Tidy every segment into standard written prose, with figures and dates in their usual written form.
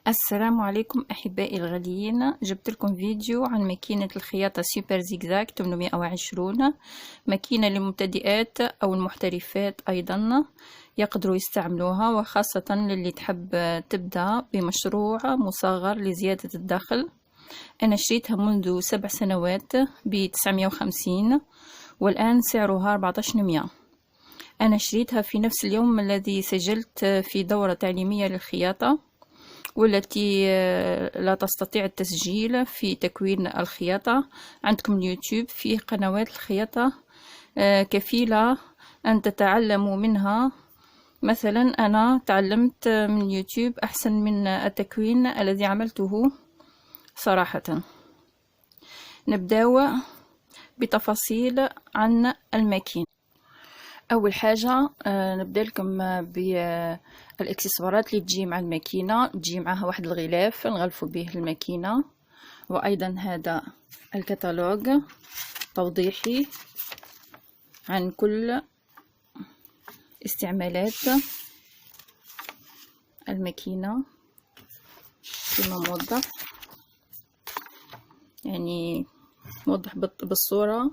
السلام عليكم أحبائي الغاليين. جبت لكم فيديو عن ماكينة الخياطة سوبر زيغزاغ 820، ماكينة للمبتدئات أو المحترفات أيضا يقدروا يستعملوها، وخاصة للي تحب تبدأ بمشروع مصغر لزيادة الدخل. أنا شريتها منذ 7 سنوات ب950 والآن سعرها 1400. أنا شريتها في نفس اليوم الذي سجلت في دورة تعليمية للخياطة، والتي لا تستطيع التسجيل في تكوين الخياطة. عندكم اليوتيوب فيه قنوات الخياطة كفيلة أن تتعلموا منها. مثلا أنا تعلمت من اليوتيوب أحسن من التكوين الذي عملته صراحة. نبدأ بتفاصيل عن الماكينة. اول حاجه نبدا لكم بالاكسسوارات اللي تجي مع الماكينه. تجي معها واحد الغلاف نغلفوا به الماكينه، وايضا هذا الكتالوج توضيحي عن كل استعمالات الماكينه كما موضح، يعني موضح بالصوره.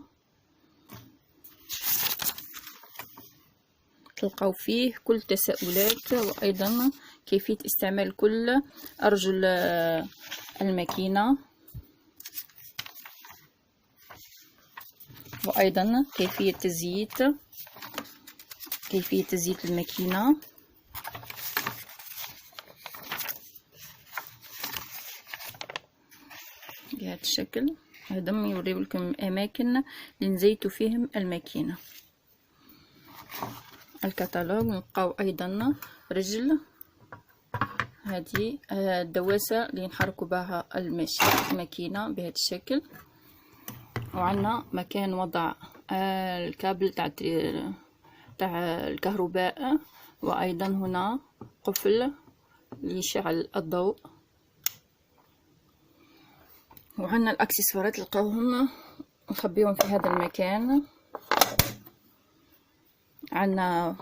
تلقاو فيه كل التساؤلات، وأيضا كيفية استعمال كل أرجل الماكينة، وأيضا كيفية تزييت الماكينة. بهذا الشكل. هذا يوريو لكم الأماكن اللي نزيتوا فيهم الماكينة. الكتالوج نلقاو ايضا رجل، هذه الدواسة اللي نحركوا بها الماكينة بهذا الشكل. وعندنا مكان وضع الكابل تاع الكهرباء، وايضا هنا قفل ليشعل الضوء. وعندنا الاكسسوارات نلقاوهم نخبيهم في هذا المكان. عندنا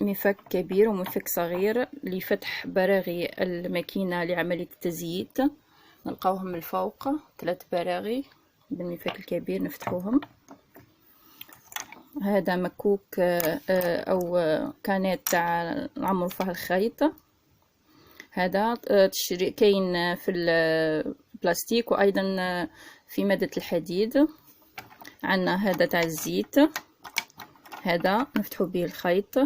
مفك كبير ومفك صغير لفتح براغي الماكينة لعملية التزييت. نلقاوهم من الفوق 3 براغي بالمفك الكبير نفتحوهم. هذا مكوك او كانت تاع نعمرو فيها الخيط. هذا كاين في البلاستيك وايضا في مادة الحديد. عندنا هذا تاع الزيت، هذا نفتحو به الخيط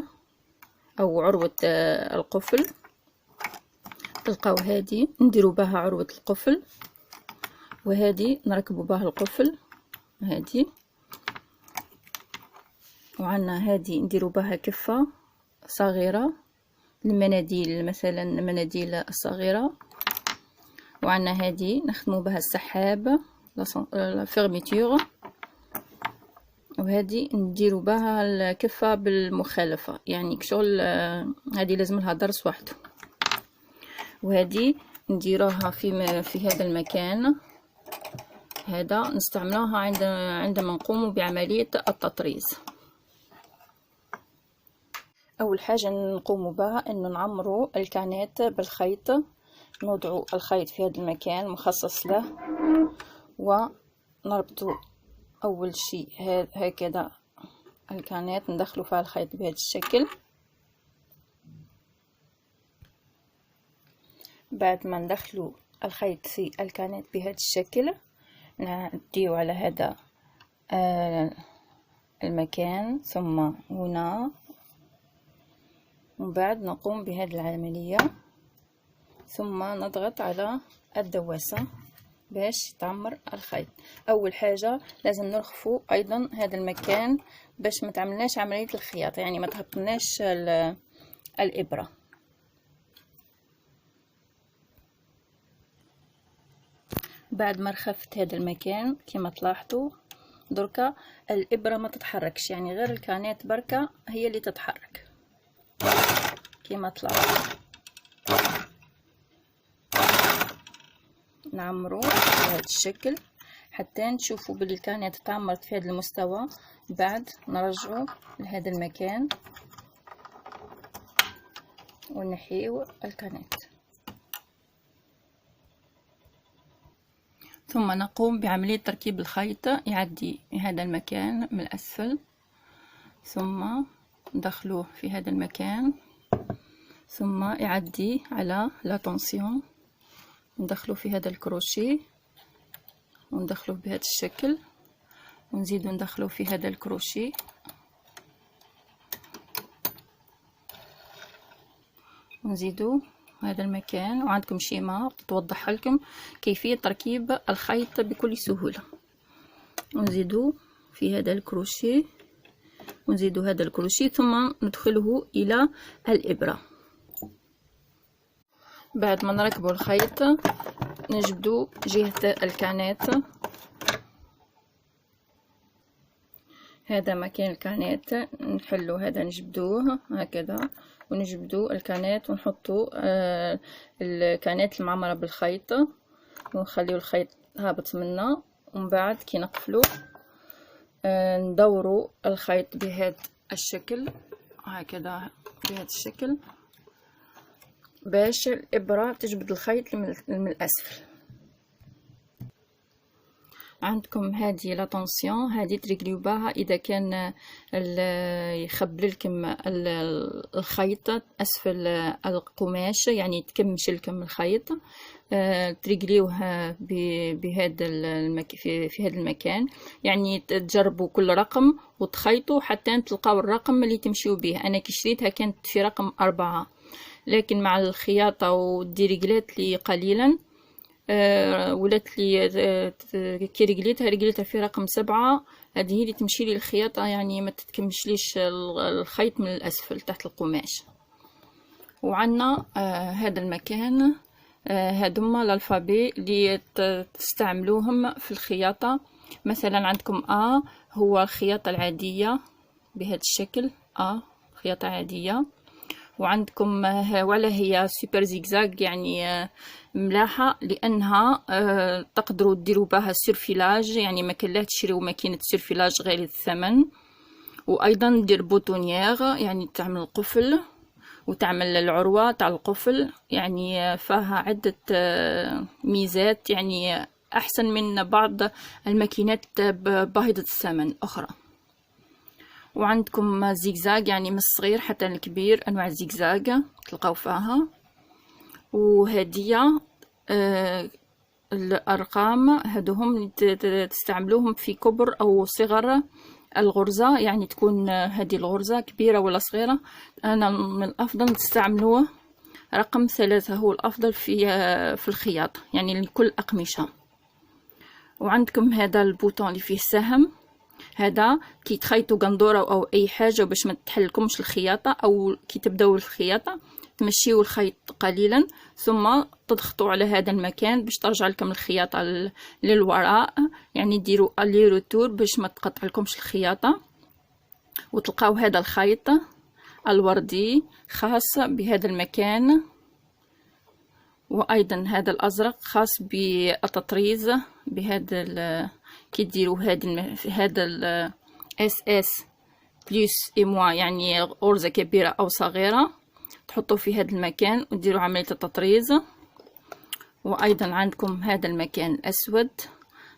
او عروة القفل. تلقاو هذه نديرو بها عروة القفل، وهذه نركبو بها القفل هذه. وعندنا هذه نديرو بها كفة صغيرة المناديل، مثلا المناديل الصغيرة. وعندنا هذه نخدمو بها السحاب لا فيرميتور. وهذه نديرو بها الكفة بالمخالفة، يعني كشغل هذه لازم لها درس وحده. وهذه نديروها في هذا المكان. هذا نستعملوها عندما نقوم بعملية التطريز. اول حاجة نقوم بها انه نعمرو الكانات بالخيط. نوضعوا الخيط في هذا المكان مخصص له، ونربطوا اول شيء هكذا الكانات، ندخلوا فيها الخيط بهذا الشكل. بعد ما ندخلوا الخيط في الكانات بهذا الشكل، نديو على هذا المكان ثم هنا، ومن بعد نقوم بهذه العملية، ثم نضغط على الدواسة باش تعمر الخيط. اول حاجه لازم نرخفوا ايضا هذا المكان باش ما تعملناش عمليه الخياطه، يعني ما تهبطناش الابره. بعد ما رخفت هذا المكان كما تلاحظوا دركا الابره ما تتحركش، يعني غير الكانات بركه هي اللي تتحرك كما تلاحظوا. نعمرو بهذا الشكل حتى نشوفوا بلي الكانات تعمرت في هذا المستوى. بعد نرجعوا لهذا المكان ونحيو الكانات. ثم نقوم بعملية تركيب الخيط. يعدي هذا المكان من الأسفل، ثم ندخله في هذا المكان، ثم يعدي على لا تونسيون، ندخله في هذا الكروشيه وندخله بهذا الشكل، ونزيد ندخله في هذا الكروشيه ونزيدو هذا المكان. وعندكم شيماء توضح لكم كيفية تركيب الخيط بكل سهولة. ونزيدو في هذا الكروشيه ونزيدو هذا الكروشيه، ثم ندخله إلى الإبرة. بعد ما نركبوا الخيط نجبدو جهة الكانات، هذا مكان الكانات نحلو هذا، نجبدوه هكذا ونجبدو الكانات ونحطو الكانات المعمرة بالخيط ونخليو الخيط هابط منا. ومن بعد كي نقفلو ندورو الخيط بهذا الشكل هكذا، بهذا الشكل، باش الإبرة تجبد الخيط من الأسفل. عندكم هذه لا طونسيون، هذه تريقليو بها اذا كان يخبل لكم الخيط اسفل القماش، يعني تكمش لكم الخيط، تريقليوه بهذا في هذا المكان. يعني تجربوا كل رقم وتخيطوا حتى تلقاو الرقم اللي تمشيو به. انا كي شريتها كانت في رقم 4، لكن مع الخياطه والديريقلات لي قليلا ولات لي كي رجليتها في رقم 7. هذه هي اللي تمشي لي الخياطه، يعني ما تتكمشليش الخيط من الاسفل تحت القماش. وعندنا هذا المكان، هذوما الالفابي اللي تستعملوهم في الخياطه. مثلا عندكم هو الخياطه العاديه بهذا الشكل، خياطه عاديه. وعندكم ولا هي سوبر زيكزاك، يعني ملاحة، لأنها تقدروا ديروا بها سيرفيلاج، يعني ما كان لا تشريو ماكينة سيرفيلاج غالية الثمن. وأيضا دير بوتونيير، يعني تعمل القفل وتعمل العروة تاع القفل، يعني فيها عدة ميزات، يعني أحسن من بعض الماكينات باهظة الثمن أخرى. وعندكم زيكزاك، يعني من الصغير حتى الكبير انواع الزيكزاك تلقاو فيها. وهدية الارقام هادوهم تستعملوهم في كبر او صغر الغرزة، يعني تكون هذه الغرزة كبيرة ولا صغيرة. انا من الافضل تستعملوه رقم 3، هو الافضل في الخياطة، يعني لكل اقمشة. وعندكم هذا البوطون اللي فيه السهم، هذا كي تخيطوا قندوره او اي حاجه باش ما تحلكمش الخياطه، او كي تبداو الخياطه تمشيو الخيط قليلا ثم تضغطوا على هذا المكان باش ترجع لكم الخياطه للوراء، يعني ديروا الي روتور باش ما تقطع لكمش الخياطه. وتلقاو هذا الخيط الوردي خاص بهذا المكان، وايضا هذا الازرق خاص بالتطريز بهذا كي ديروا هذا اس اس بلس اي موا، يعني غرزه كبيره او صغيره تحطوا في هذا المكان وديروا عمليه التطريز. وايضا عندكم هذا المكان الاسود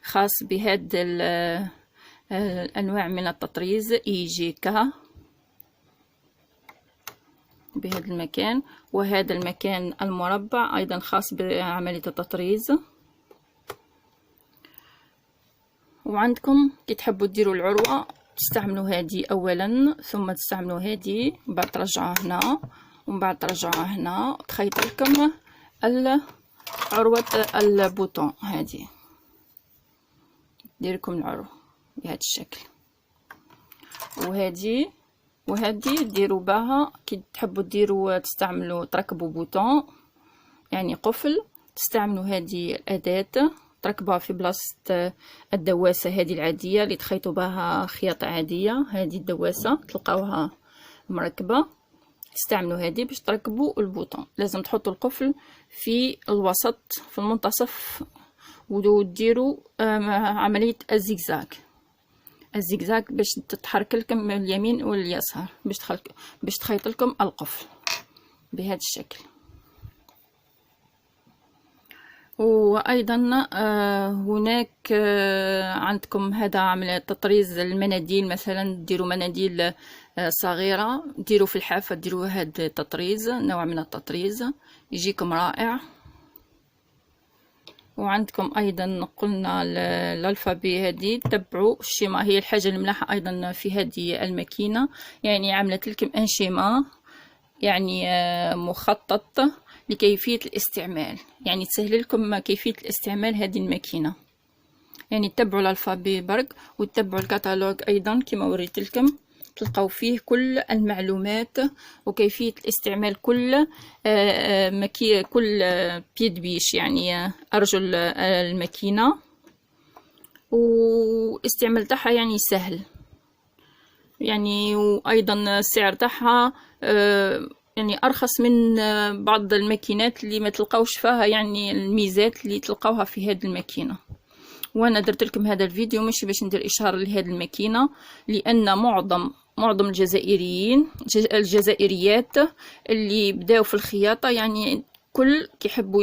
خاص بهذا الانواع من التطريز ايجيكا بهذا المكان. وهذا المكان المربع ايضا خاص بعمليه التطريز. وعندكم كي تحبوا ديروا العروه تستعملوا هذه اولا، ثم تستعملوا هذه، من بعد ترجعوها هنا، ومن بعد ترجعوها هنا، تخيط لكم عروه البوطون. هذه دير لكم العروه بهذا الشكل. وهذه ديروا بها كي تحبوا ديروا تستعملوا تركبوا بوطون، يعني قفل، تستعملوا هذه الاداه تركبوها في بلاصه الدواسه هذه العاديه اللي تخيطوا بها خياطه عاديه. هذه الدواسه تلقاوها مركبه، تستعملوا هذه باش تركبوا البوطون. لازم تحطوا القفل في الوسط في المنتصف وديروا عمليه الزيكزاك باش تتحرك لكم من اليمين واليسار باش تخيط لكم القفل بهذا الشكل. وأيضا هناك عندكم هذا عملية تطريز المناديل، مثلا ديروا مناديل صغيرة، ديروا في الحافة، ديروا هذا التطريز، نوع من التطريز يجيكم رائع. وعندكم ايضا قلنا الالفابي هذه، تبعوا الشيما، هي الحاجه الملاحه ايضا في هذه الماكينه، يعني عملت لكم ان شيما يعني مخطط لكيفيه الاستعمال، يعني تسهل لكم كيفيه الاستعمال هذه الماكينه. يعني تتبعوا الالفابي برك وتتبعوا الكتالوج ايضا كما وريت لكم، تلقاو فيه كل المعلومات وكيفية الاستعمال كل كل بيد بيش، يعني أرجل الماكينة، واستعمال تاعها يعني سهل يعني. وأيضا السعر تاعها يعني أرخص من بعض الماكينات اللي ما تلقاوش فيها يعني الميزات اللي تلقاوها في هذه الماكينة. وانا درت لكم هذا الفيديو مش باش ندير اشهار لهذه الماكينه، لان معظم الجزائريات اللي بداوا في الخياطه يعني كل كيحبوا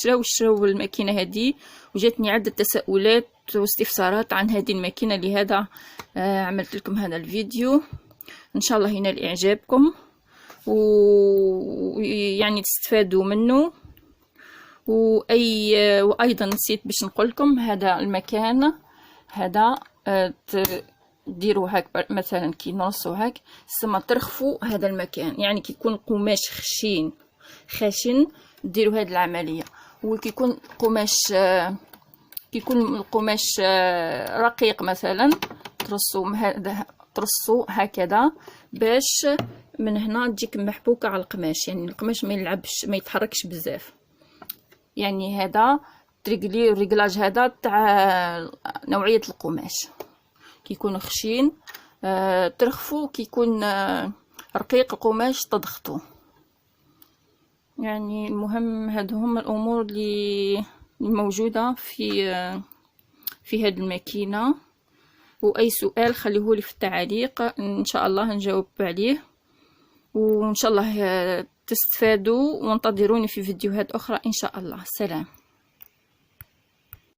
يشراو الماكينه هذه، وجاتني عده تساؤلات واستفسارات عن هذه الماكينه، لهذا عملت لكم هذا الفيديو. ان شاء الله ينال اعجابكم ويعني تستفادوا منه. وايضا نسيت باش نقول لكم هذا المكان هذا ديروا هاك مثلا كي نرصوا هاك ثم ترخفوا هذا المكان، يعني كي يكون قماش خشن ديروا هذه العمليه، وكي يكون القماش رقيق مثلا ترصوا هكذا باش من هنا تجيك محبوكه على القماش، يعني القماش ما يلعبش ما يتحركش بزاف. يعني هذا تريقلي الريقلاج هذا تاع نوعيه القماش، كي يكون خشين ترخفو، كي يكون رقيق القماش تضغطو. يعني المهم هادو هما الامور اللي موجوده في هاد الماكينه. واي سؤال خليهولي في التعليق، ان شاء الله نجاوب عليه، وان شاء الله تستفادوا، وانتظروني في فيديوهات اخرى ان شاء الله. سلام.